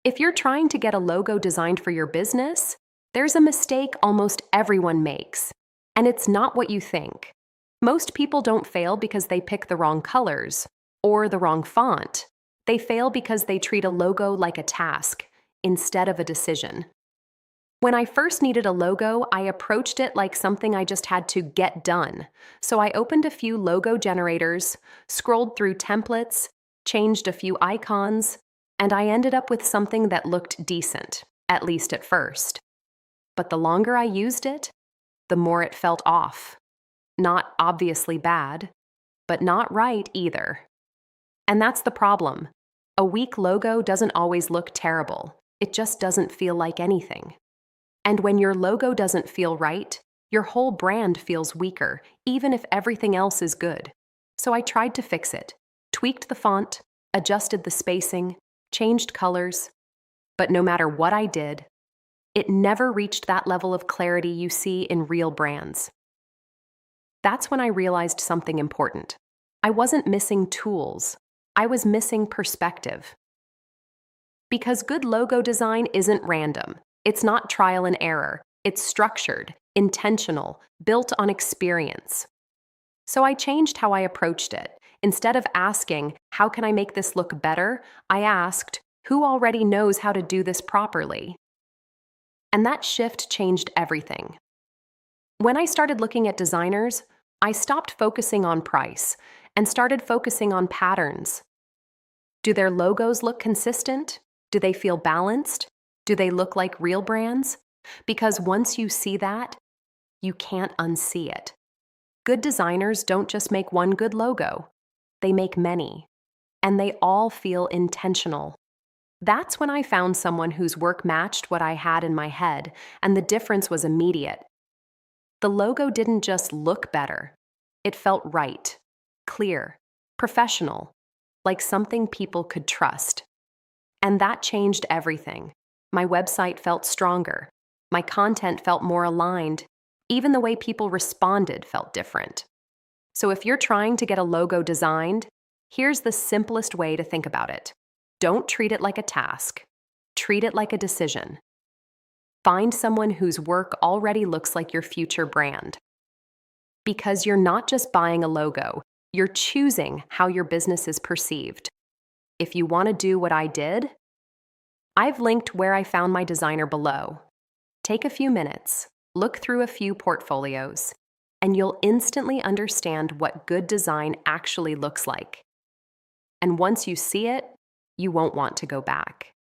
If you're trying to get a logo designed for your business, there's a mistake almost everyone makes, and it's not what you think. Most people don't fail because they pick the wrong colors or the wrong font. They fail because they treat a logo like a task instead of a decision. When I first needed a logo, I approached it like something I just had to get done. So I opened a few logo generators, scrolled through templates, changed a few icons, and I ended up with something that looked decent, at least at first. But the longer I used it, the more it felt off. Not obviously bad, but not right either. And that's the problem. A weak logo doesn't always look terrible. It just doesn't feel like anything. And when your logo doesn't feel right, your whole brand feels weaker, even if everything else is good. So I tried to fix it, tweaked the font, adjusted the spacing, changed colors. But no matter what I did, it never reached that level of clarity you see in real brands. That's when I realized something important. I wasn't missing tools. I was missing perspective. Because good logo design isn't random. It's not trial and error. It's structured, intentional, built on experience. So I changed how I approached it. Instead of asking, how can I make this look better? I asked, who already knows how to do this properly? And that shift changed everything. When I started looking at designers, I stopped focusing on price and started focusing on patterns. Do their logos look consistent? Do they feel balanced? Do they look like real brands? Because once you see that, you can't unsee it. Good designers don't just make one good logo. They make many. And they all feel intentional. That's when I found someone whose work matched what I had in my head, and the difference was immediate. The logo didn't just look better. It felt right, clear, professional, like something people could trust. And that changed everything. My website felt stronger. My content felt more aligned. Even the way people responded felt different. So if you're trying to get a logo designed, here's the simplest way to think about it. Don't treat it like a task. Treat it like a decision. Find someone whose work already looks like your future brand. Because you're not just buying a logo, you're choosing how your business is perceived. If you want to do what I did, I've linked where I found my designer below. Take a few minutes, look through a few portfolios, and you'll instantly understand what good design actually looks like. And once you see it, you won't want to go back.